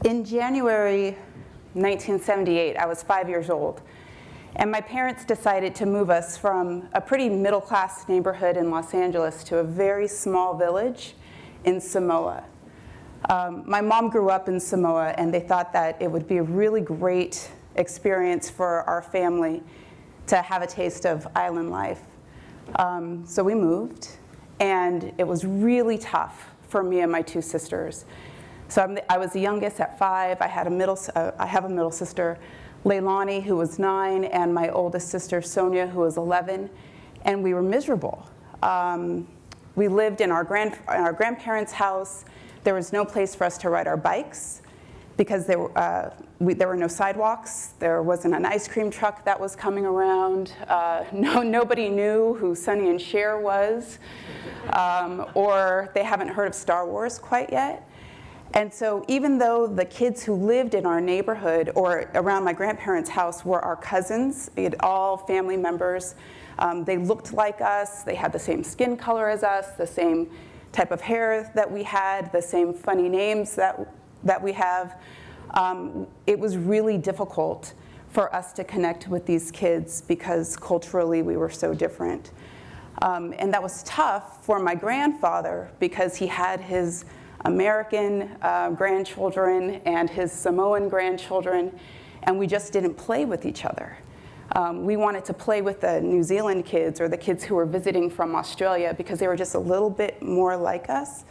In January 1978, I was 5 years old, and my parents decided to move us from a pretty middle-class neighborhood in Los Angeles to a very small village in Samoa. My mom grew up in Samoa, and they thought that it would be a really great experience for our family to have a taste of island life. So we moved, and it was really tough for me and my two sisters. So I was the youngest at 5. I have a middle sister, Leilani, who was 9, and my oldest sister, Sonia, who was 11, and we were miserable. We lived in our grandparents' house. There was no place for us to ride our bikes because there were no sidewalks. There wasn't an ice cream truck that was coming around. Nobody knew who Sonny and Cher was, or they haven't heard of Star Wars quite yet. And so even though the kids who lived in our neighborhood or around my grandparents' house were our cousins, we had all family members, they looked like us, they had the same skin color as us, the same type of hair that we had, the same funny names that we have. It was really difficult for us to connect with these kids because culturally we were so different. And that was tough for my grandfather because he had his American grandchildren and his Samoan grandchildren, and we just didn't play with each other. We wanted to play with the New Zealand kids or the kids who were visiting from Australia because they were just a little bit more like us.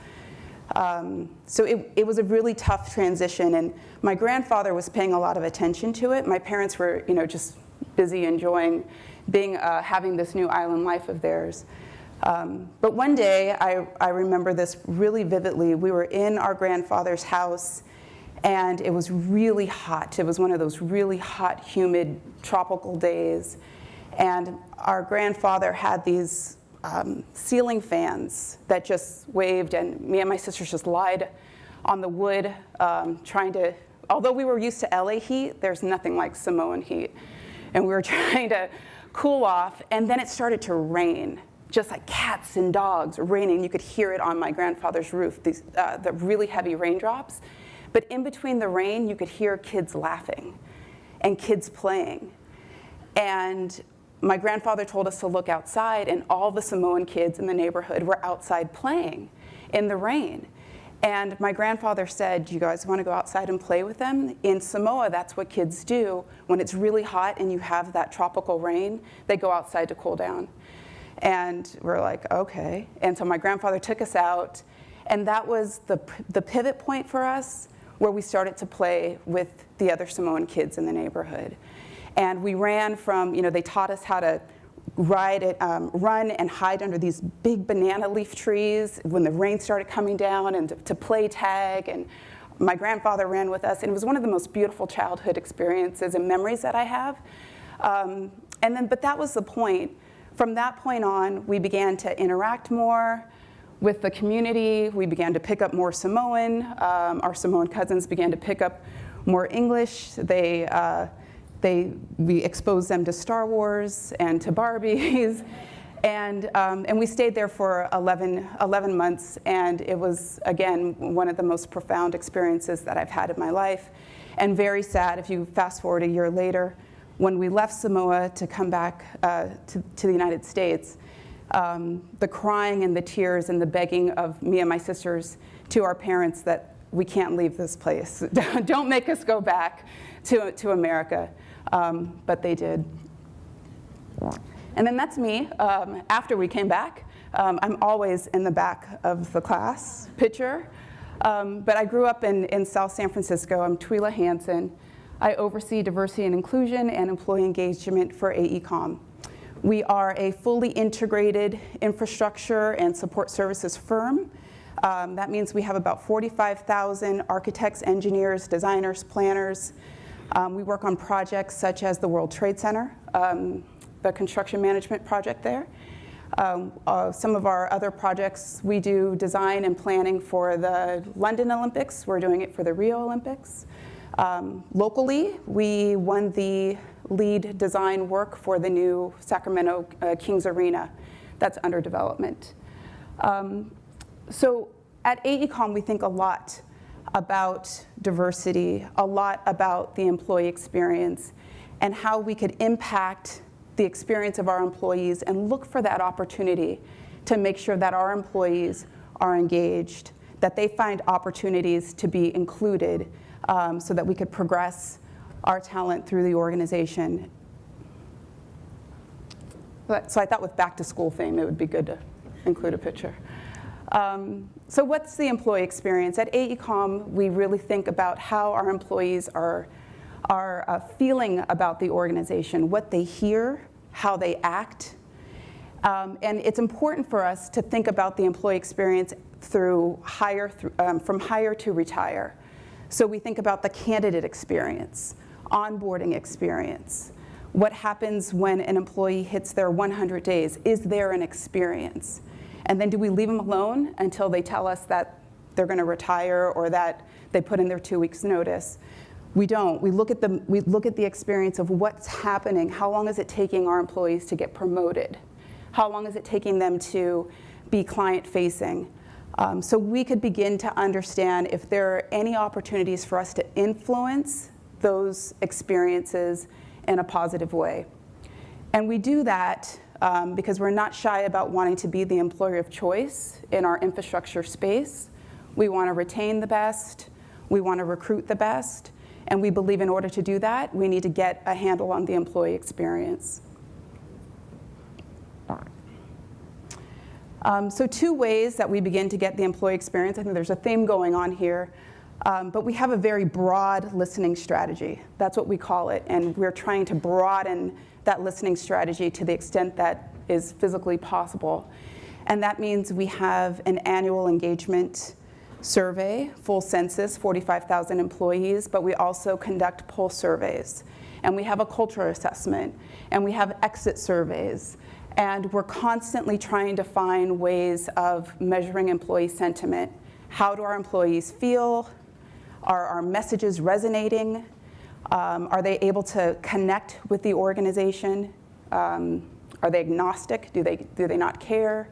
So it was a really tough transition, and my grandfather was paying a lot of attention to it. My parents were, just busy enjoying having this new island life of theirs. But one day, I remember this really vividly. We were in our grandfather's house, and it was really hot. It was one of those really hot, humid, tropical days. And our grandfather had these ceiling fans that just waved, and me and my sisters just lied on the wood, although we were used to LA heat, there's nothing like Samoan heat. And we were trying to cool off, and then it started to rain. Just like cats and dogs raining. You could hear it on my grandfather's roof, the really heavy raindrops. But in between the rain, you could hear kids laughing and kids playing. And my grandfather told us to look outside, and all the Samoan kids in the neighborhood were outside playing in the rain. And my grandfather said, "Do you guys want to go outside and play with them?" In Samoa, that's what kids do. When it's really hot and you have that tropical rain, they go outside to cool down. And we're like, okay. And so my grandfather took us out, and that was the pivot point for us where we started to play with the other Samoan kids in the neighborhood. And we ran from, they taught us how to run and hide under these big banana leaf trees when the rain started coming down, and to play tag. And my grandfather ran with us, and it was one of the most beautiful childhood experiences and memories that I have. But that was the point. From that point on, we began to interact more with the community. We began to pick up more Samoan. Our Samoan cousins began to pick up more English. We exposed them to Star Wars and to Barbies. And we stayed there for 11 months, and it was, again, one of the most profound experiences that I've had in my life. And very sad, if you fast forward a year later, when we left Samoa to come back to the United States, the crying and the tears and the begging of me and my sisters to our parents that we can't leave this place. Don't make us go back to America. But they did. And then that's me after we came back. I'm always in the back of the class picture. But I grew up in South San Francisco. I'm Teuila Hanson. I oversee diversity and inclusion and employee engagement for Aecom. We are a fully integrated infrastructure and support services firm. That means we have about 45,000 architects, engineers, designers, planners. We work on projects such as the World Trade Center, the construction management project there. Some of our other projects, we do design and planning for the London Olympics. We're doing it for the Rio Olympics. Locally, we won the lead design work for the new Sacramento Kings Arena that's under development. So at Aecom, we think a lot about diversity, a lot about the employee experience and how we could impact the experience of our employees and look for that opportunity to make sure that our employees are engaged, that they find opportunities to be included, so that we could progress our talent through the organization. So I thought with back to school theme, it would be good to include a picture. So what's the employee experience? At Aecom, we really think about how our employees are feeling about the organization, what they hear, how they act. And it's important for us to think about the employee experience from hire to retire. So we think about the candidate experience, onboarding experience. What happens when an employee hits their 100 days? Is there an experience? And then do we leave them alone until they tell us that they're going to retire or that they put in their 2 weeks notice? We don't. We look at the experience of what's happening. How long is it taking our employees to get promoted? How long is it taking them to be client-facing? So we could begin to understand if there are any opportunities for us to influence those experiences in a positive way. And we do that because we're not shy about wanting to be the employer of choice in our infrastructure space. We want to retain the best. We want to recruit the best. And we believe in order to do that, we need to get a handle on the employee experience. So 2 ways that we begin to get the employee experience. I think there's a theme going on here. But we have a very broad listening strategy. That's what we call it. And we're trying to broaden that listening strategy to the extent that is physically possible. And that means we have an annual engagement survey, full census, 45,000 employees, but we also conduct pulse surveys. And we have a culture assessment. And we have exit surveys. And we're constantly trying to find ways of measuring employee sentiment. How do our employees feel? Are our messages resonating? Are they able to connect with the organization? Are they agnostic? Do they not care?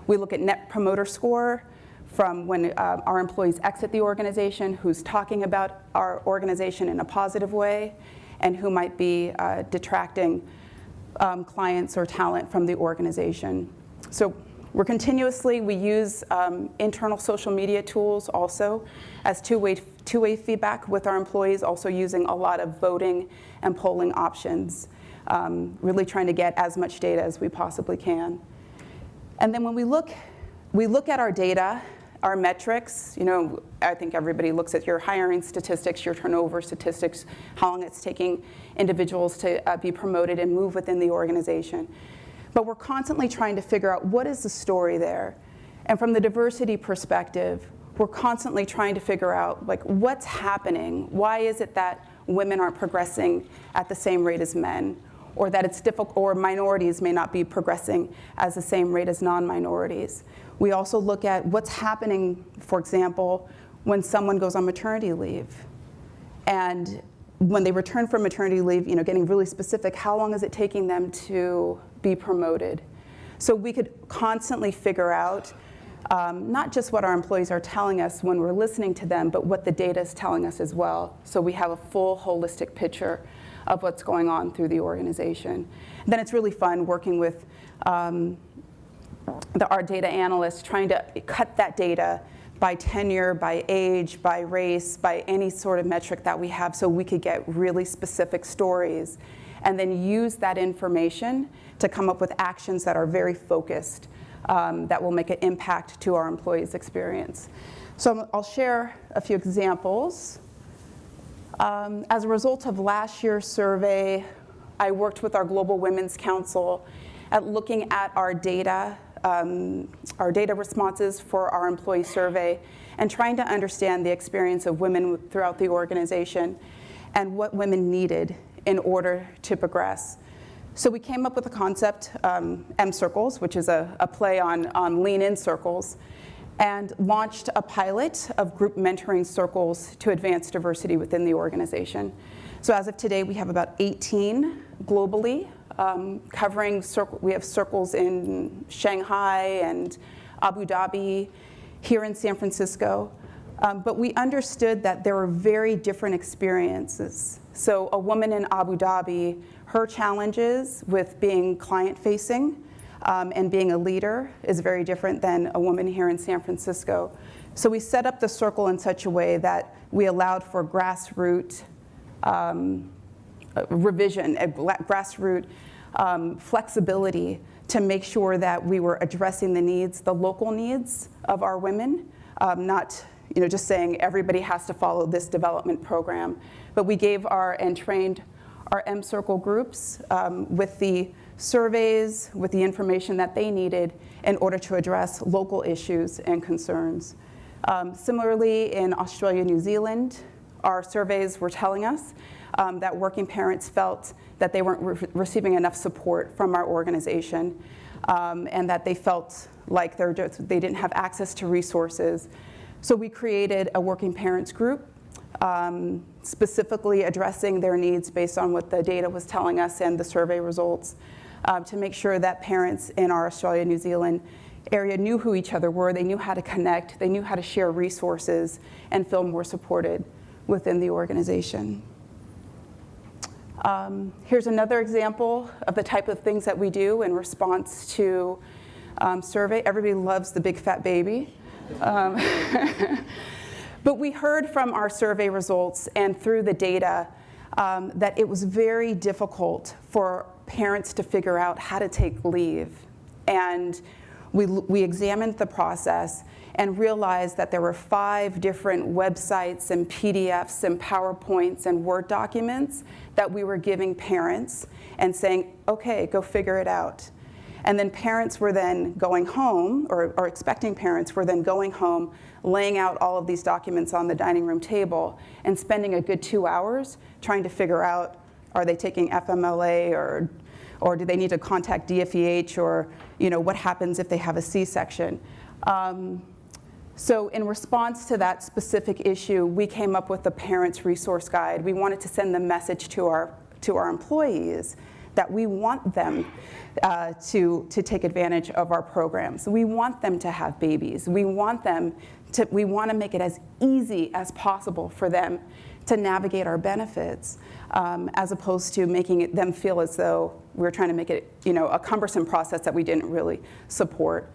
We look at Net Promoter Score from when our employees exit the organization, who's talking about our organization in a positive way, and who might be detracting clients or talent from the organization. So we use internal social media tools also as two-way feedback with our employees, also using a lot of voting and polling options, really trying to get as much data as we possibly can. And then when we look at our data, our metrics, I think everybody looks at your hiring statistics, your turnover statistics, how long it's taking individuals to be promoted and move within the organization. But we're constantly trying to figure out what is the story there. And from the diversity perspective, we're constantly trying to figure out what's happening. Why is it that women aren't progressing at the same rate as men? Or that it's difficult, or minorities may not be progressing as the same rate as non-minorities. We also look at what's happening, for example, when someone goes on maternity leave. And when they return from maternity leave, getting really specific, how long is it taking them to be promoted? So we could constantly figure out not just what our employees are telling us when we're listening to them, but what the data is telling us as well. So we have a full holistic picture of what's going on through the organization. And then it's really fun working with our data analysts, trying to cut that data by tenure, by age, by race, by any sort of metric that we have, so we could get really specific stories, and then use that information to come up with actions that are very focused, that will make an impact to our employees' experience. So I'll share a few examples. As a result of last year's survey, I worked with our Global Women's Council at looking at our data responses for our employee survey, and trying to understand the experience of women throughout the organization and what women needed in order to progress. So we came up with a concept, M-Circles, which is a play on lean-in circles, and launched a pilot of group mentoring circles to advance diversity within the organization. So as of today, we have about 18 globally, we have circles in Shanghai and Abu Dhabi, here in San Francisco. But we understood that there were very different experiences. So a woman in Abu Dhabi, her challenges with being client-facing and being a leader is very different than a woman here in San Francisco. So we set up the circle in such a way that we allowed for grassroots revision, grassroots flexibility to make sure that we were addressing the needs, the local needs of our women, not just saying everybody has to follow this development program. But we gave and trained our M-Circle groups with the surveys, with the information that they needed in order to address local issues and concerns. Similarly, in Australia, New Zealand, our surveys were telling us that working parents felt that they weren't receiving enough support from our organization, and that they felt like they didn't have access to resources. So we created a working parents group, specifically addressing their needs based on what the data was telling us and the survey results, to make sure that parents in our Australia, New Zealand area knew who each other were, they knew how to connect, they knew how to share resources and feel more supported within the organization. Here's another example of the type of things that we do in response to survey. Everybody loves the big fat baby. But we heard from our survey results and through the data that it was very difficult for parents to figure out how to take leave. And we examined the process and realized that there were 5 different websites and PDFs and PowerPoints and Word documents that we were giving parents and saying, okay, go figure it out. And then parents were then going home, or expecting parents were then going home, laying out all of these documents on the dining room table and spending a good 2 hours trying to figure out, are they taking FMLA, or do they need to contact DFEH, or what happens if they have a C-section. So in response to that specific issue, we came up with the Parents Resource Guide. We wanted to send the message to our employees that we want them to take advantage of our programs. We want them to have babies. We want to make it as easy as possible for them to navigate our benefits, as opposed to making them feel as though we're trying to make it a cumbersome process that we didn't really support.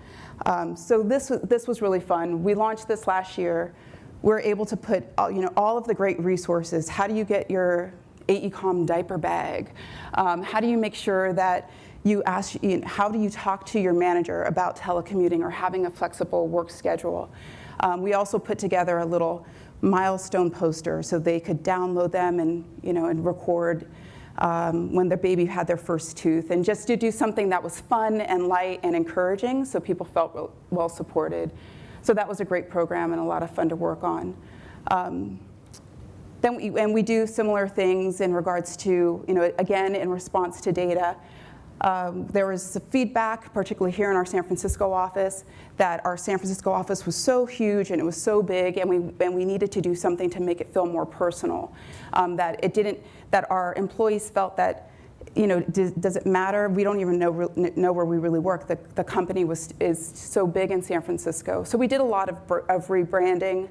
So this was really fun. We launched this last year. We're able to put all of the great resources. How do you get your Aecom diaper bag? How do you make sure that how do you talk to your manager about telecommuting or having a flexible work schedule? We also put together a little milestone poster so they could download them and record when their baby had their first tooth, and just to do something that was fun and light and encouraging so people felt well supported. So that was a great program and a lot of fun to work on. Then we do similar things in regards to, again, in response to data. There was feedback, particularly here in our San Francisco office, that our San Francisco office was so huge and it was so big, and we needed to do something to make it feel more personal. That our employees felt that, does it matter? We don't even know where we really work. The company is so big in San Francisco. So we did a lot of rebranding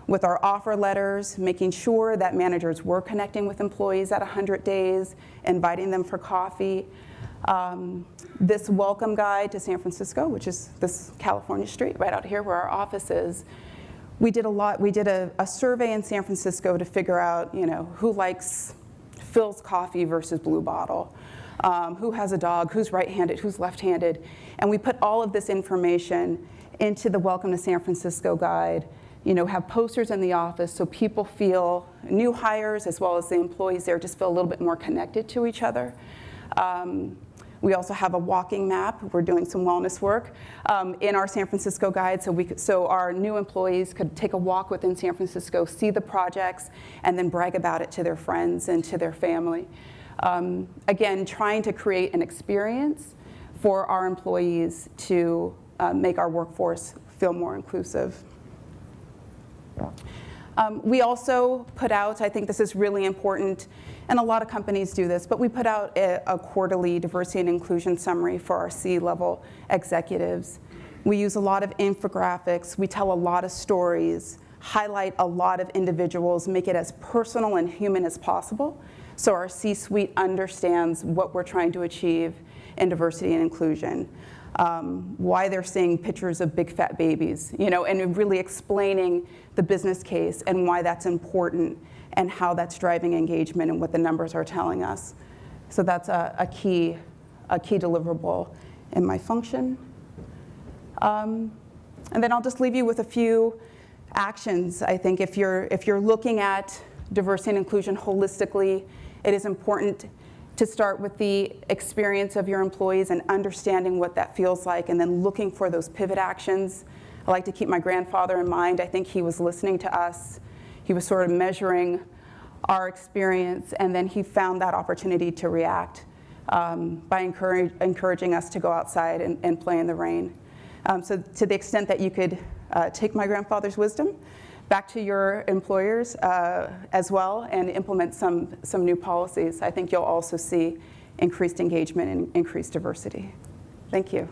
with our offer letters, making sure that managers were connecting with employees at 100 days, inviting them for coffee. This welcome guide to San Francisco, which is this California street right out here where our office is, we did a survey in San Francisco to figure out, who likes Phil's coffee versus Blue Bottle, who has a dog, who's right-handed, who's left-handed, and we put all of this information into the Welcome to San Francisco guide. Have posters in the office so people feel, new hires as well as the employees there, just feel a little bit more connected to each other. We also have a walking map. We're doing some wellness work in our San Francisco guide, so our new employees could take a walk within San Francisco, see the projects, and then brag about it to their friends and to their family. Again, trying to create an experience for our employees to make our workforce feel more inclusive. We also put out, I think this is really important, and a lot of companies do this, but we put out a quarterly diversity and inclusion summary for our C-level executives. We use a lot of infographics. We tell a lot of stories highlight a lot of individuals, make it as personal and human as possible, so our C-suite understands what we're trying to achieve in diversity and inclusion. Why they're seeing pictures of big fat babies, and really explaining the business case and why that's important and how that's driving engagement and what the numbers are telling us. So that's a key deliverable in my function. And then I'll just leave you with a few actions. I think if you're looking at diversity and inclusion holistically, it is important to start with the experience of your employees and understanding what that feels like, and then looking for those pivot actions. I like to keep my grandfather in mind. I think he was listening to us. He was sort of measuring our experience, and then he found that opportunity to react by encouraging us to go outside and play in the rain. So to the extent that you could take my grandfather's wisdom back to your employers as well and implement some new policies, I think you'll also see increased engagement and increased diversity. Thank you.